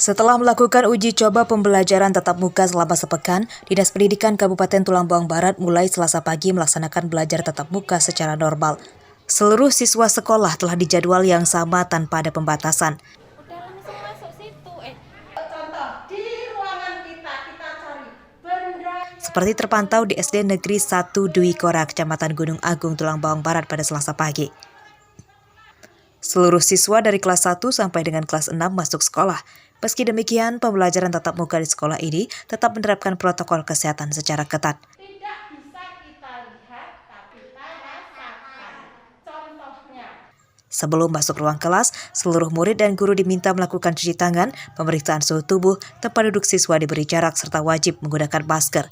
Setelah melakukan uji coba pembelajaran tatap muka selama sepekan, Dinas Pendidikan Kabupaten Tulang Bawang Barat mulai Selasa pagi melaksanakan belajar tatap muka secara normal. Seluruh siswa sekolah telah dijadwal yang sama tanpa ada pembatasan. Seperti terpantau di SD Negeri 1 Dwi Kora, Kecamatan Gunung Agung, Tulang Bawang Barat pada Selasa pagi. Seluruh siswa dari kelas 1 sampai dengan kelas 6 masuk sekolah. Meski demikian, pembelajaran tatap muka di sekolah ini tetap menerapkan protokol kesehatan secara ketat. Tidak bisa kita lihat, tapi kita rasakan. Contohnya. Sebelum masuk ruang kelas, seluruh murid dan guru diminta melakukan cuci tangan, pemeriksaan suhu tubuh, tempat duduk siswa diberi jarak, serta wajib menggunakan masker.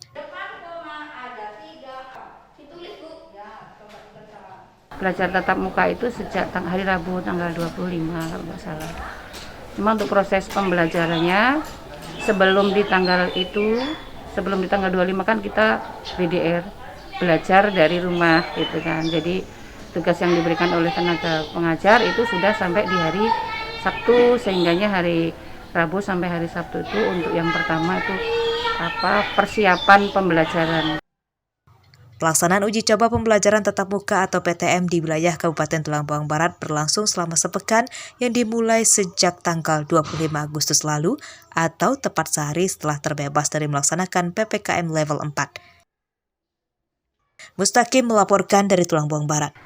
Belajar tatap muka itu sejak hari Rabu tanggal 25 kalau nggak salah. Cuma untuk proses pembelajarannya sebelum di tanggal 25 kan kita BDR, belajar dari rumah gitu kan. Jadi tugas yang diberikan oleh tenaga pengajar itu sudah sampai di hari Sabtu, sehingganya hari Rabu sampai hari Sabtu itu untuk yang pertama itu persiapan pembelajaran. Pelaksanaan uji coba pembelajaran tatap muka atau PTM di wilayah Kabupaten Tulang Bawang Barat berlangsung selama sepekan yang dimulai sejak tanggal 25 Agustus lalu atau tepat sehari setelah terbebas dari melaksanakan PPKM level 4. Mustaqim melaporkan dari Tulang Bawang Barat.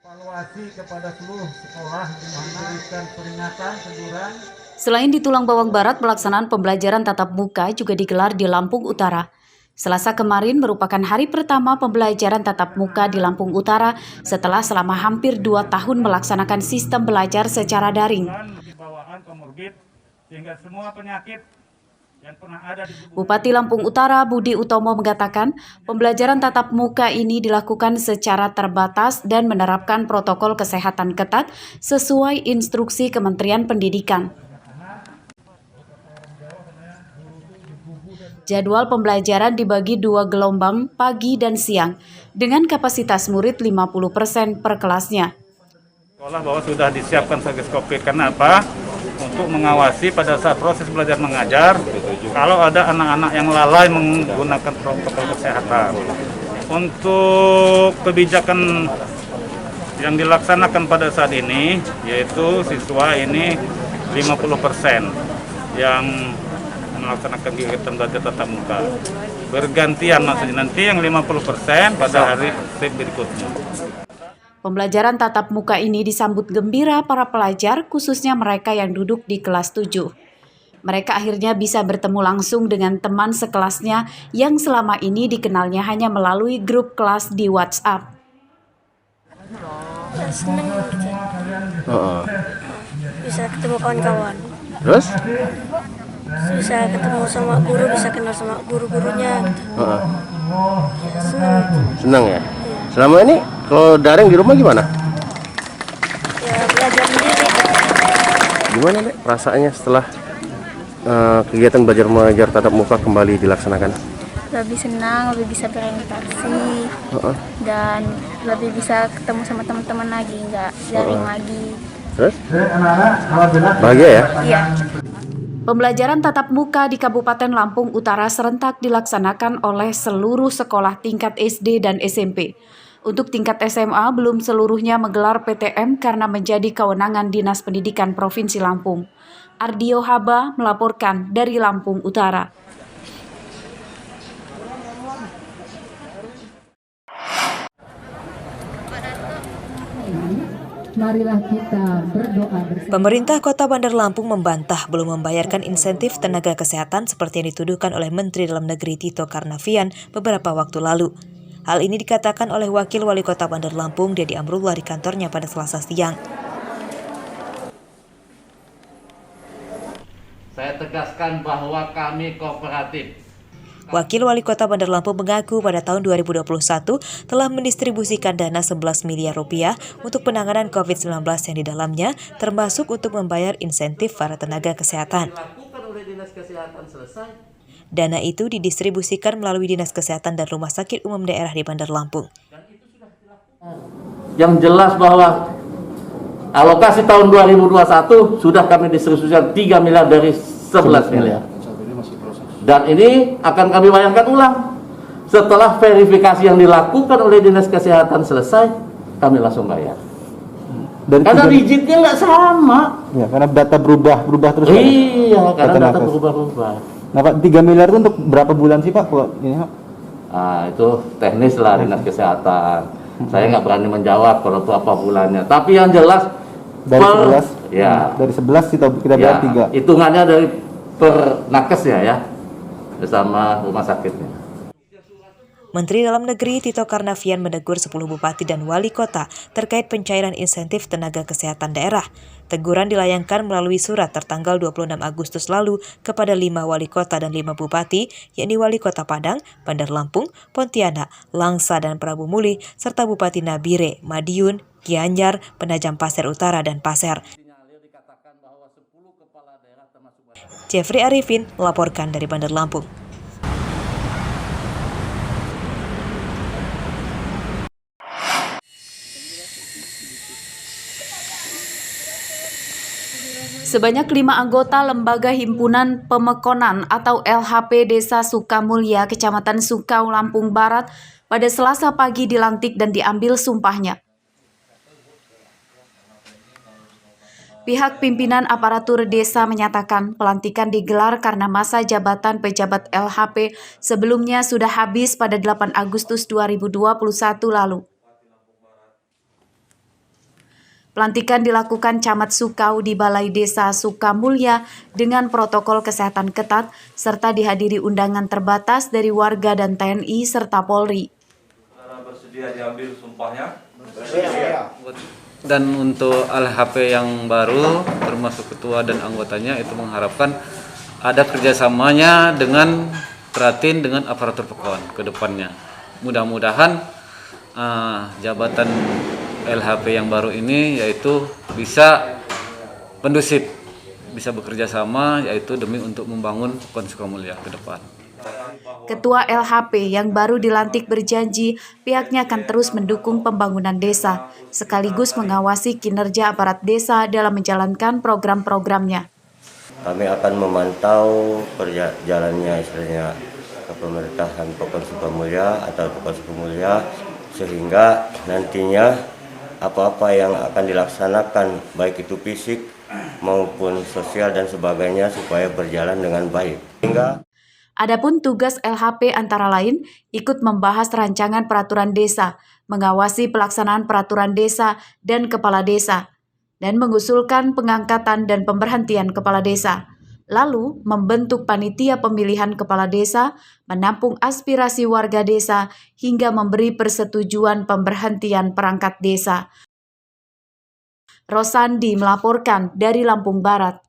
Evaluasi kepada seluruh sekolah memberikan peringatan, teguran. Selain di Tulang Bawang Barat, pelaksanaan pembelajaran tatap muka juga digelar di Lampung Utara. Selasa kemarin merupakan hari pertama pembelajaran tatap muka di Lampung Utara setelah selama hampir 2 tahun melaksanakan sistem belajar secara daring. Bupati Lampung Utara Budi Utomo mengatakan pembelajaran tatap muka ini dilakukan secara terbatas dan menerapkan protokol kesehatan ketat sesuai instruksi Kementerian Pendidikan. Jadwal pembelajaran dibagi 2 gelombang pagi dan siang dengan kapasitas murid 50% per kelasnya. Sekolah bahwa sudah disiapkan Satgas Covid karena apa? Untuk mengawasi pada saat proses belajar mengajar kalau ada anak-anak yang lalai menggunakan protokol kesehatan. Untuk kebijakan yang dilaksanakan pada saat ini yaitu siswa ini 50% yang melaksanakan kegiatan belajar tatap muka. Bergantian maksudnya nanti yang 50% pada hari berikutnya. Pembelajaran tatap muka ini disambut gembira para pelajar, khususnya mereka yang duduk di kelas 7. Mereka akhirnya bisa bertemu langsung dengan teman sekelasnya yang selama ini dikenalnya hanya melalui grup kelas di WhatsApp. Senang gitu. Bisa ketemu kawan-kawan. Terus? Bisa ketemu sama guru, bisa kenal sama guru-gurunya gitu. Ya, senang. Senang ya? Iya. Selama ini kalau daring di rumah gimana? Ya belajar sendiri. Gimana Dek perasaannya setelah kegiatan belajar mengajar tatap muka kembali dilaksanakan? Lebih senang, lebih bisa berinteraksi, dan lebih bisa ketemu sama teman-teman lagi, nggak daring lagi. Terus? Bahagia ya? Iya. Pembelajaran tatap muka di Kabupaten Lampung Utara serentak dilaksanakan oleh seluruh sekolah tingkat SD dan SMP. Untuk tingkat SMA belum seluruhnya menggelar PTM karena menjadi kewenangan Dinas Pendidikan Provinsi Lampung. Ardio Haba melaporkan dari Lampung Utara. Marilah kita berdoa bersama. Pemerintah Kota Bandar Lampung membantah belum membayarkan insentif tenaga kesehatan seperti yang dituduhkan oleh Menteri Dalam Negeri Tito Karnavian beberapa waktu lalu. Hal ini dikatakan oleh Wakil Wali Kota Bandar Lampung, Dedi Amrullah, di kantornya pada Selasa siang. Saya tegaskan bahwa kami kooperatif. Wakil Wali Kota Bandar Lampung mengaku pada tahun 2021 telah mendistribusikan dana 11 miliar rupiah untuk penanganan COVID-19 yang di dalamnya termasuk untuk membayar insentif para tenaga kesehatan. Dana itu didistribusikan melalui Dinas Kesehatan dan Rumah Sakit Umum Daerah di Bandar Lampung. Yang jelas bahwa Alokasi tahun 2021 sudah kami distribusikan 3 miliar dari 11 miliar. Dan ini akan kami bayarkan ulang. Setelah verifikasi yang dilakukan oleh Dinas Kesehatan selesai, kami langsung bayar. Karena rigidnya nggak sama. Ya, karena data berubah terus. Iya, karena data berubah-ubah. Nah, Pak, 3 miliar itu untuk berapa bulan sih, Pak? Ini, Pak? Itu teknis lah Dinas Kesehatan. Saya nggak berani menjawab kalau itu apa bulannya. Tapi yang jelas dari 11, ya. Dari 11 kita bayar 3. Hitungannya dari per nakes ya, bersama rumah sakitnya. Menteri Dalam Negeri Tito Karnavian menegur 10 bupati dan wali kota terkait pencairan insentif tenaga kesehatan daerah. Teguran dilayangkan melalui surat tertanggal 26 Agustus lalu kepada 5 wali kota dan 5 bupati, yakni Wali Kota Padang, Bandar Lampung, Pontianak, Langsa, dan Prabu Muli, serta Bupati Nabire, Madiun, Gianyar, Penajam Pasir Utara, dan Pasir. Jeffrey Arifin melaporkan dari Bandar Lampung. Sebanyak 5 anggota Lembaga Himpunan Pemekonan atau LHP Desa Sukamulya, Kecamatan Sukau, Lampung Barat, pada Selasa pagi dilantik dan diambil sumpahnya. Pihak pimpinan aparatur desa menyatakan pelantikan digelar karena masa jabatan pejabat LHP sebelumnya sudah habis pada 8 Agustus 2021 lalu. Pelantikan dilakukan Camat Sukau di Balai Desa Sukamulya dengan protokol kesehatan ketat serta dihadiri undangan terbatas dari warga dan TNI serta Polri. Bersedia diambil sumpahnya? Dan untuk LHP yang baru, termasuk ketua dan anggotanya, itu mengharapkan ada kerjasamanya dengan Pratin dengan aparatur PEKON ke depannya. Mudah-mudahan jabatan LHP yang baru ini yaitu bisa kondusif, bisa bekerja sama, yaitu demi untuk membangun PEKON Sukamulya ke depan. Ketua LHP yang baru dilantik berjanji pihaknya akan terus mendukung pembangunan desa, sekaligus mengawasi kinerja aparat desa dalam menjalankan program-programnya. Kami akan memantau perjalanannya istilahnya kepemerintahan PEKON Sukamulya atau PEKON Sukamulya, sehingga nantinya apa-apa yang akan dilaksanakan baik itu fisik maupun sosial dan sebagainya supaya berjalan dengan baik. Adapun tugas LHP antara lain ikut membahas rancangan peraturan desa, mengawasi pelaksanaan peraturan desa dan kepala desa, dan mengusulkan pengangkatan dan pemberhentian kepala desa. Lalu membentuk panitia pemilihan kepala desa, menampung aspirasi warga desa, hingga memberi persetujuan pemberhentian perangkat desa. Rosandi melaporkan dari Lampung Barat.